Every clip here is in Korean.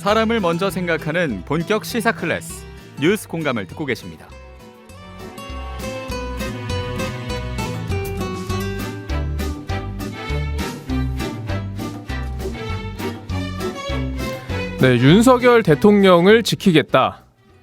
사람을 먼저 생각하는 본격 시사 클래스 뉴스 공감을 듣고 계십니다. 네, 윤석열 대통령을 지키겠다.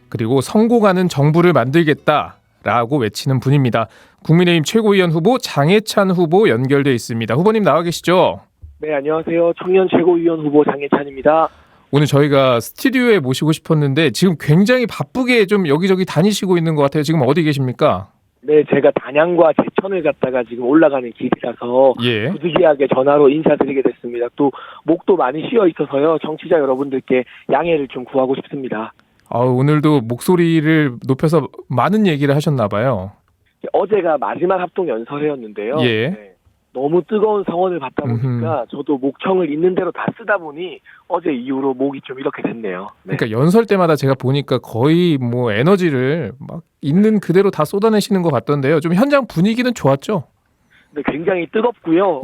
그리고 성공하는 정부를 만들겠다라고 외치는 분입니다. 국민의힘 최고위원 후보 장해찬 후보 연결돼 있습니다. 후보님 나와 계시죠? 네, 안녕하세요. 청년 최고위원 후보 장해찬입니다. 오늘 저희가 스튜디오에 모시고 싶었는데 지금 굉장히 바쁘게 좀 여기저기 다니시고 있는 것 같아요. 지금 어디 계십니까? 네, 제가 단양과 제천을 갔다가 지금 올라가는 길이라서 부득이하게 전화로 인사드리게 됐습니다. 또 목도 많이 쉬어 있어서요. 청취자 여러분들께 양해를 좀 구하고 싶습니다. 오늘도 목소리를 높여서 많은 얘기를 하셨나 봐요. 어제가 마지막 합동 연설회였는데요. 네, 너무 뜨거운 성원을 받다 보니까 저도 목청을 있는 대로 다 쓰다 보니 어제 이후로 목이 좀 이렇게 됐네요. 네. 그러니까 연설 때마다 제가 보니까 거의 뭐 에너지를 막 있는 그대로 다 쏟아내시는 것 같던데요. 좀 현장 분위기는 좋았죠? 네, 굉장히 뜨겁고요.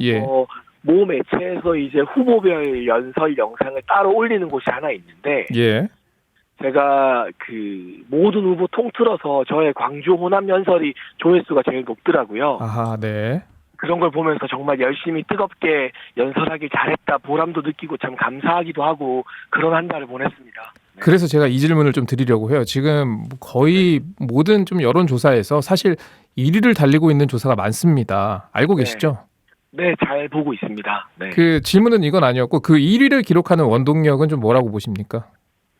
모 매체에서 이제 후보별 연설 영상을 따로 올리는 곳이 하나 있는데 제가 그 모든 후보 통틀어서 저의 광주 호남 연설이 조회수가 제일 높더라고요. 아하, 네. 그런 걸 보면서 정말 열심히 뜨겁게 연설하길 잘했다 보람도 느끼고 참 감사하기도 하고 그런 한 달을 보냈습니다. 네. 그래서 제가 이 질문을 좀 드리려고 해요. 지금 거의 모든 좀 여론조사에서 사실 1위를 달리고 있는 조사가 많습니다. 알고 계시죠? 네, 잘 보고 있습니다. 네. 그 질문은 이건 아니었고 그 1위를 기록하는 원동력은 좀 뭐라고 보십니까?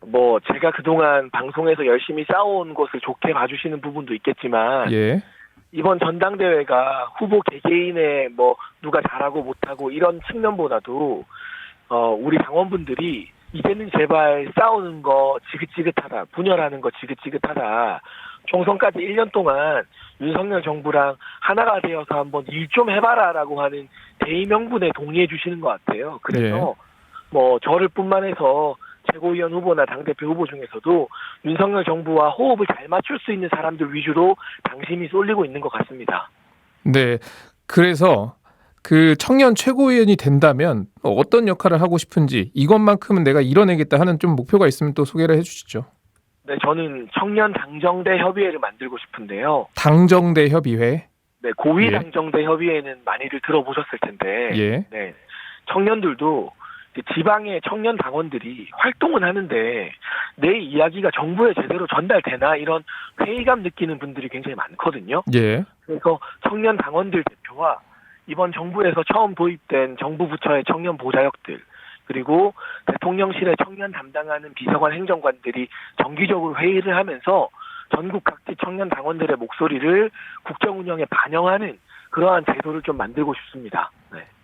뭐 제가 그동안 방송에서 열심히 싸워온 것을 좋게 봐주시는 부분도 있겠지만 이번 전당대회가 후보 개개인의 뭐 누가 잘하고 못하고 이런 측면보다도 우리 당원분들이 이제는 제발 싸우는 거 지긋지긋하다, 분열하는 거 지긋지긋하다, 총선까지 1년 동안 윤석열 정부랑 하나가 되어서 한번 일 좀 해봐라라고 하는 대의명분에 동의해 주시는 것 같아요. 그래서 뭐 저를 뿐만 해서 최고위원 후보나 당대표 후보 중에서도 윤석열 정부와 호흡을 잘 맞출 수 있는 사람들 위주로 당심이 쏠리고 있는 것 같습니다. 네, 그래서 그 청년 최고위원이 된다면 어떤 역할을 하고 싶은지 이것만큼은 내가 이뤄내겠다 하는 좀 목표가 있으면 또 소개를 해주시죠. 네, 저는 청년 당정대 협의회를 만들고 싶은데요. 당정대 협의회? 네, 고위 당정대 협의회는 많이들 들어보셨을 텐데 네, 청년들도 지방의 청년 당원들이 활동은 하는데 내 이야기가 정부에 제대로 전달되나 이런 회의감 느끼는 분들이 굉장히 많거든요. 그래서 청년 당원들 대표와 이번 정부에서 처음 도입된 정부 부처의 청년 보좌역들 그리고 대통령실의 청년 담당하는 비서관 행정관들이 정기적으로 회의를 하면서 전국 각지 청년 당원들의 목소리를 국정 운영에 반영하는 그러한 제도를 좀 만들고 싶습니다.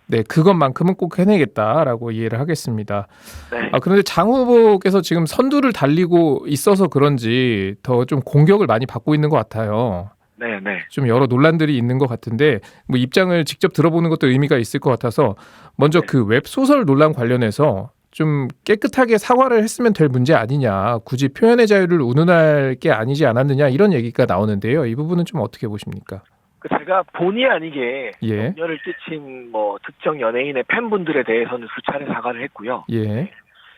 네, 그것만큼은 꼭 해내겠다라고 이해를 하겠습니다. 네. 그런데 장 후보께서 지금 선두를 달리고 있어서 그런지 더 좀 공격을 많이 받고 있는 것 같아요. 네. 좀 여러 논란들이 있는 것 같은데 뭐 입장을 직접 들어보는 것도 의미가 있을 것 같아서 먼저 그 웹소설 논란 관련해서 좀 깨끗하게 사과를 했으면 될 문제 아니냐, 굳이 표현의 자유를 운운할 게 아니지 않았느냐 이런 얘기가 나오는데요. 이 부분은 좀 어떻게 보십니까? 제가 본의 아니게 염려를 끼친 뭐 특정 연예인의 팬분들에 대해서는 수차례 사과를 했고요.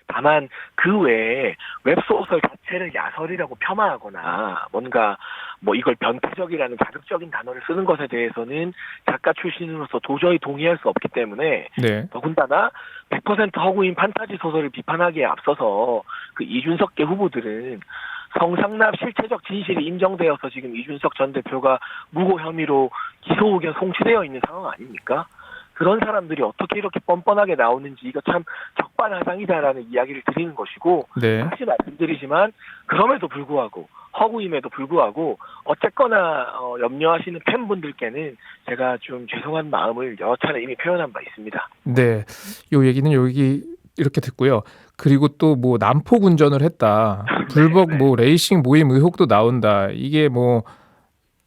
다만 그 외에 웹소설 자체를 야설이라고 폄하하거나 뭔가 뭐 이걸 변태적이라는 자극적인 단어를 쓰는 것에 대해서는 작가 출신으로서 도저히 동의할 수 없기 때문에 더군다나 100% 허구인 판타지 소설을 비판하기에 앞서서 그 이준석계 후보들은 성상납 실체적 진실이 인정되어서 지금 이준석 전 대표가 무고 혐의로 기소 의견 송치되어 있는 상황 아닙니까? 그런 사람들이 어떻게 이렇게 뻔뻔하게 나오는지 이거 참 적반하장이다라는 이야기를 드리는 것이고 다시 말씀드리지만 그럼에도 불구하고 허구임에도 불구하고 어쨌거나 염려하시는 팬분들께는 제가 좀 죄송한 마음을 여러 차례 이미 표현한 바 있습니다. 네, 요 얘기는 여기 이렇게 듣고요. 그리고 또 뭐 난폭 운전을 했다. 불법 뭐 레이싱 모임 의혹도 나온다. 이게 뭐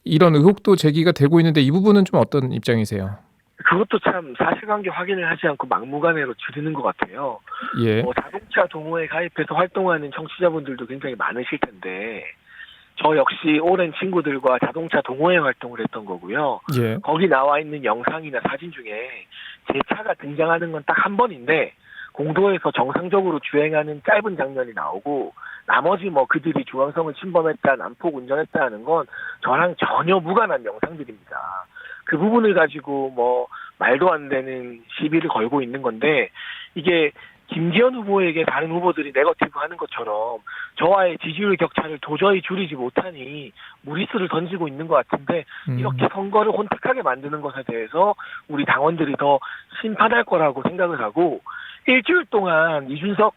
이런 의혹도 제기가 되고 있는데 이 부분은 좀 어떤 입장이세요? 그것도 참 사실관계 확인을 하지 않고 막무가내로 지르는 것 같아요. 뭐 자동차 동호회 가입해서 활동하는 청취자분들도 굉장히 많으실 텐데 저 역시 오랜 친구들과 자동차 동호회 활동을 했던 거고요. 거기 나와 있는 영상이나 사진 중에 제 차가 등장하는 건 딱 한 번인데 공도에서 정상적으로 주행하는 짧은 장면이 나오고 나머지 뭐 그들이 중앙선을 침범했다, 난폭 운전했다는 건 저랑 전혀 무관한 영상들입니다. 그 부분을 가지고 뭐 말도 안 되는 시비를 걸고 있는 건데 이게 김기현 후보에게 다른 후보들이 네거티브 하는 것처럼 저와의 지지율 격차를 도저히 줄이지 못하니 무리수를 던지고 있는 것 같은데 이렇게 선거를 혼탁하게 만드는 것에 대해서 우리 당원들이 더 심판할 거라고 생각을 하고 일주일 동안 이준석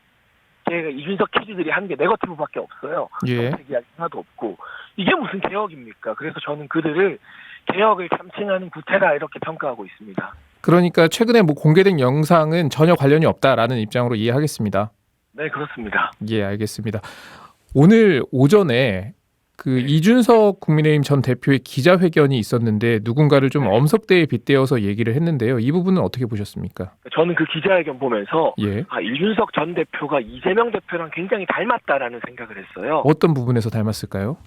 퀴즈들이 한 게 네거티브밖에 없어요. 예. 정책 이야기 하나도 없고 이게 무슨 개혁입니까? 그래서 저는 그들을 개혁을 참칭하는 구태다 이렇게 평가하고 있습니다. 그러니까 최근에 뭐 공개된 영상은 전혀 관련이 없다라는 입장으로 이해하겠습니다. 네, 그렇습니다. 예, 알겠습니다. 오늘 오전에 그 이준석 국민의힘 전 대표의 기자회견이 있었는데 누군가를 좀 엄석대에 빗대어서 얘기를 했는데요. 이 부분은 어떻게 보셨습니까? 저는 그 기자회견 보면서 예. 이준석 전 대표가 이재명 대표랑 굉장히 닮았다라는 생각을 했어요. 어떤 부분에서 닮았을까요?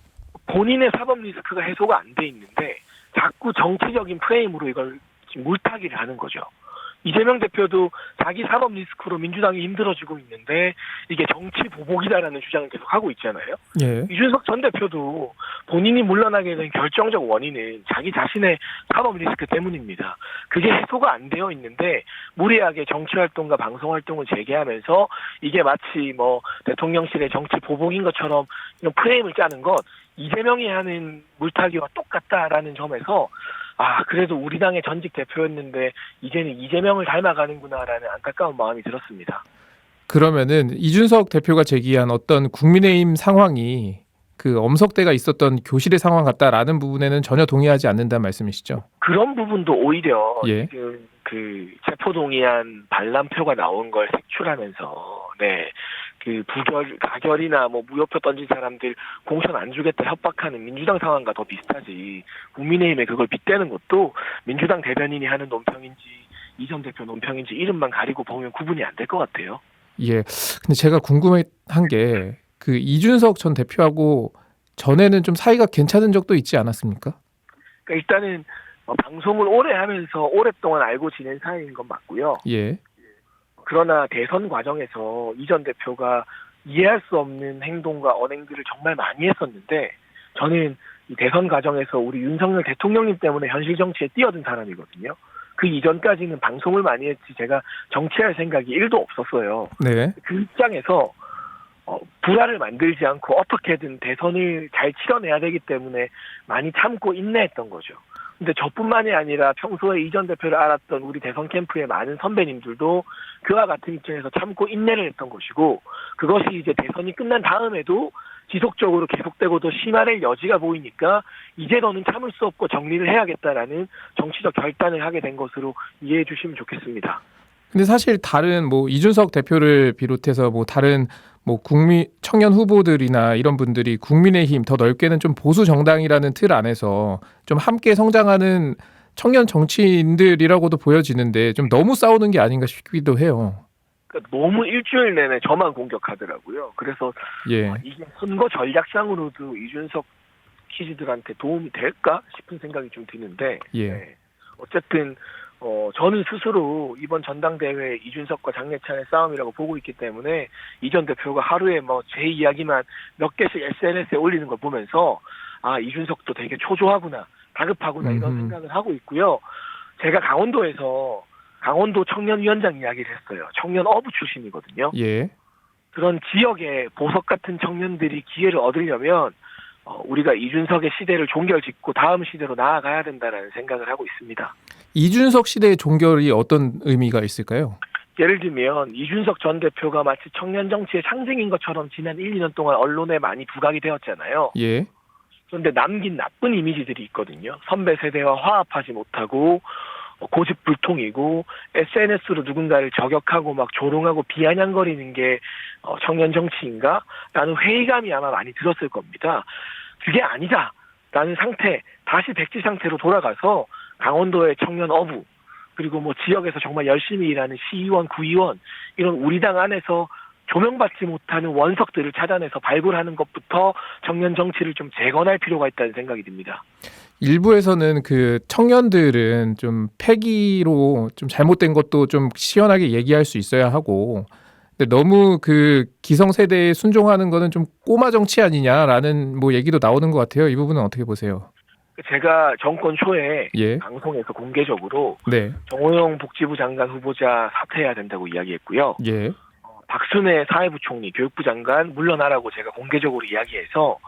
본인의 사법 리스크가 해소가 안 돼 있는데 자꾸 정치적인 프레임으로 이걸 물타기를 하는 거죠. 이재명 대표도 자기 사법 리스크로 민주당이 힘들어지고 있는데 이게 정치 보복이다라는 주장을 계속 하고 있잖아요. 예. 이준석 전 대표도 본인이 물러나게 된 결정적 원인은 자기 자신의 사법 리스크 때문입니다. 그게 해소가 안 되어 있는데 무리하게 정치 활동과 방송 활동을 재개하면서 이게 마치 뭐 대통령실의 정치 보복인 것처럼 이런 프레임을 짜는 것 이재명이 하는 물타기와 똑같다라는 점에서 그래도 우리 당의 전직 대표였는데 이제는 이재명을 닮아가는구나라는 안타까운 마음이 들었습니다. 그러면은 이준석 대표가 제기한 어떤 국민의힘 상황이 그 엄석대가 있었던 교실의 상황 같다라는 부분에는 전혀 동의하지 않는다는 말씀이시죠? 그런 부분도 오히려 예. 그 체포동의안 반란표가 나온 걸 색출하면서 그 가결이나 뭐 무효표 던진 사람들 공천 안 주겠다 협박하는 민주당 상황과 더 비슷하지. 국민의힘에 그걸 빗대는 것도 민주당 대변인이 하는 논평인지 이전 대표 논평인지 이름만 가리고 보면 구분이 안 될 것 같아요. 예. 근데 제가 궁금한 게 그 이준석 전 대표하고 전에는 좀 사이가 괜찮은 적도 있지 않았습니까? 그러니까 일단은 방송을 오래 하면서 오랫동안 알고 지낸 사이인 건 맞고요. 예. 그러나 대선 과정에서 이 전 대표가 이해할 수 없는 행동과 언행들을 정말 많이 했었는데 저는 이 대선 과정에서 우리 윤석열 대통령님 때문에 현실 정치에 뛰어든 사람이거든요. 그 이전까지는 방송을 많이 했지 제가 정치할 생각이 1도 없었어요. 네. 그 입장에서 불화를 만들지 않고 어떻게든 대선을 잘 치러내야 되기 때문에 많이 참고 인내했던 거죠. 근데 저뿐만이 아니라 평소에 이 전 대표를 알았던 우리 대선 캠프의 많은 선배님들도 그와 같은 입장에서 참고 인내를 했던 것이고 그것이 이제 대선이 끝난 다음에도 지속적으로 계속되고 더 심화될 여지가 보이니까 이제 더는 참을 수 없고 정리를 해야겠다라는 정치적 결단을 하게 된 것으로 이해해 주시면 좋겠습니다. 근데 사실 다른 뭐 이준석 대표를 비롯해서 뭐 다른 뭐 청년 후보들이나 이런 분들이 국민의힘 더 넓게는 좀 보수 정당이라는 틀 안에서 좀 함께 성장하는 청년 정치인들이라고도 보여지는데 좀 너무 싸우는 게 아닌가 싶기도 해요. 그러니까 너무 일주일 내내 저만 공격하더라고요. 그래서 예. 이게 선거 전략상으로도 이준석 퀴즈들한테 도움이 될까 싶은 생각이 좀 드는데 예. 어쨌든 저는 스스로 이번 전당대회 이준석과 장례찬의 싸움이라고 보고 있기 때문에 이 전 대표가 하루에 뭐 제 이야기만 몇 개씩 SNS에 올리는 걸 보면서 이준석도 되게 초조하구나, 다급하구나 이런 생각을 하고 있고요. 제가 강원도에서 강원도 청년위원장 이야기를 했어요. 청년 어부 출신이거든요. 예. 그런 지역의 보석 같은 청년들이 기회를 얻으려면 우리가 이준석의 시대를 종결짓고 다음 시대로 나아가야 된다는 생각을 하고 있습니다. 이준석 시대의 종결이 어떤 의미가 있을까요? 예를 들면 이준석 전 대표가 마치 청년 정치의 상징인 것처럼 지난 1, 2년 동안 언론에 많이 부각이 되었잖아요. 예. 그런데 남긴 나쁜 이미지들이 있거든요. 선배 세대와 화합하지 못하고 고집불통이고 SNS로 누군가를 저격하고 막 조롱하고 비아냥거리는 게 청년 정치인가? 라는 회의감이 아마 많이 들었을 겁니다. 그게 아니다라는 상태, 다시 백지 상태로 돌아가서 강원도의 청년 어부 그리고 뭐 지역에서 정말 열심히 일하는 시의원, 구의원 이런 우리 당 안에서 조명받지 못하는 원석들을 찾아내서 발굴하는 것부터 청년 정치를 좀 재건할 필요가 있다는 생각이 듭니다. 일부에서는 그 청년들은 좀 패기로 좀 잘못된 것도 좀 시원하게 얘기할 수 있어야 하고, 근데 너무 그 기성세대에 순종하는 거는 좀 꼬마 정치 아니냐라는 뭐 얘기도 나오는 것 같아요. 이 부분은 어떻게 보세요? 제가 정권 초에 예. 방송에서 공개적으로 네. 정호영 복지부 장관 후보자 사퇴해야 된다고 이야기했고요. 예. 박순애 사회부 총리, 교육부 장관 물러나라고 제가 공개적으로 이야기해서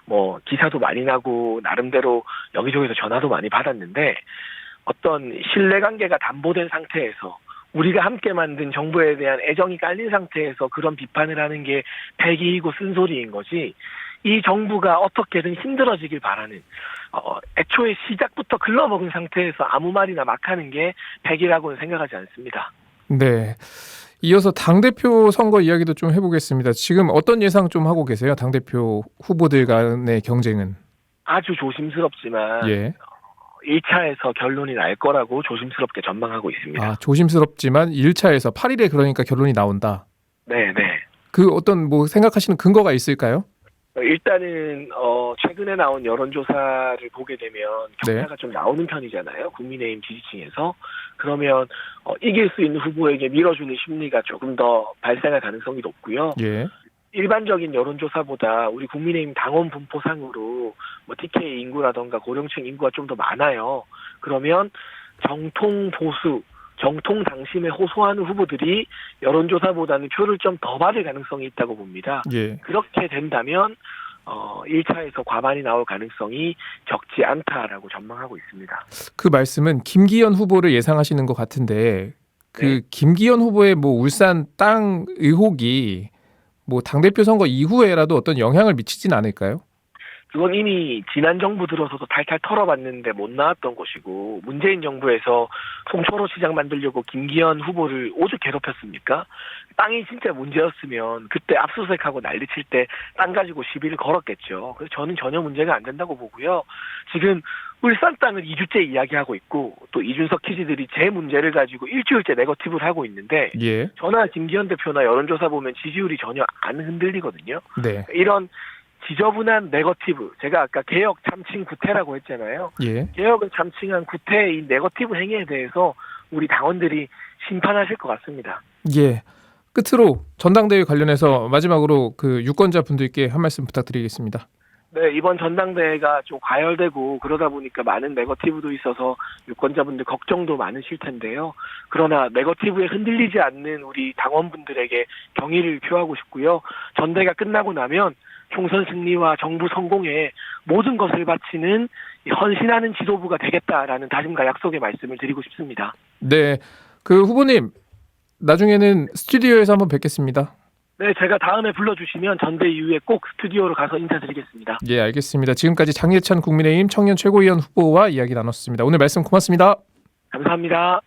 뭐 기사도 많이 나고 나름대로 여기저기서 전화도 많이 받았는데 어떤 신뢰관계가 담보된 상태에서 우리가 함께 만든 정부에 대한 애정이 깔린 상태에서 그런 비판을 하는 게 패기이고 쓴소리인 거지 이 정부가 어떻게든 힘들어지길 바라는 애초에 시작부터 글러먹은 상태에서 아무 말이나 막 하는 게 패기라고는 생각하지 않습니다. 네. 이어서 당대표 선거 이야기도 좀 해보겠습니다. 지금 어떤 예상 좀 하고 계세요? 당대표 후보들 간의 경쟁은? 아주 조심스럽지만 예. 1차에서 결론이 날 거라고 조심스럽게 전망하고 있습니다. 아, 조심스럽지만 1차에서 8일에 그러니까 결론이 나온다. 네. 그 어떤 뭐 생각하시는 근거가 있을까요? 일단은 최근에 나온 여론조사를 보게 되면 격차가 좀 나오는 편이잖아요. 국민의힘 지지층에서. 그러면 이길 수 있는 후보에게 밀어주는 심리가 조금 더 발생할 가능성이 높고요. 예. 일반적인 여론조사보다 우리 국민의힘 당원 분포상으로 뭐 TK 인구라던가 고령층 인구가 좀 더 많아요. 그러면 정통 보수, 정통 당심에 호소하는 후보들이 여론조사보다는 표를 좀 더 받을 가능성이 있다고 봅니다. 예. 그렇게 된다면 1차에서 과반이 나올 가능성이 적지 않다라고 전망하고 있습니다. 그 말씀은 김기현 후보를 예상하시는 것 같은데 그 김기현 후보의 뭐 울산 땅 의혹이 뭐 당대표 선거 이후에라도 어떤 영향을 미치진 않을까요? 그건 이미 지난 정부 들어서도 탈탈 털어봤는데 못 나왔던 것이고 문재인 정부에서 송초로 시장 만들려고 김기현 후보를 오죽 괴롭혔습니까? 땅이 진짜 문제였으면 그때 압수수색하고 난리칠 때 땅 가지고 시비를 걸었겠죠. 그래서 저는 전혀 문제가 안 된다고 보고요. 지금 울산 땅을 2주째 이야기하고 있고 또 이준석 키즈들이 제 문제를 가지고 일주일째 네거티브를 하고 있는데 저나 김기현 대표나 여론조사 보면 지지율이 전혀 안 흔들리거든요. 네. 이런 지저분한 네거티브, 제가 아까 개혁 참칭 구태라고 했잖아요. 예. 개혁을 참칭한 구태의 이 네거티브 행위에 대해서 우리 당원들이 심판하실 것 같습니다. 예. 끝으로 전당대회 관련해서 마지막으로 그 유권자 분들께 한 말씀 부탁드리겠습니다. 네, 이번 전당대회가 좀 과열되고 그러다 보니까 많은 네거티브도 있어서 유권자분들 걱정도 많으실 텐데요. 그러나 네거티브에 흔들리지 않는 우리 당원분들에게 경의를 표하고 싶고요. 전대가 끝나고 나면 총선 승리와 정부 성공에 모든 것을 바치는 헌신하는 지도부가 되겠다라는 다짐과 약속의 말씀을 드리고 싶습니다. 네, 그 후보님 나중에는 스튜디오에서 한번 뵙겠습니다. 네, 제가 다음에 불러주시면 전대 이후에 꼭 스튜디오로 가서 인사드리겠습니다. 예, 알겠습니다. 지금까지 장예찬 국민의힘 청년 최고위원 후보와 이야기 나눴습니다. 오늘 말씀 고맙습니다. 감사합니다.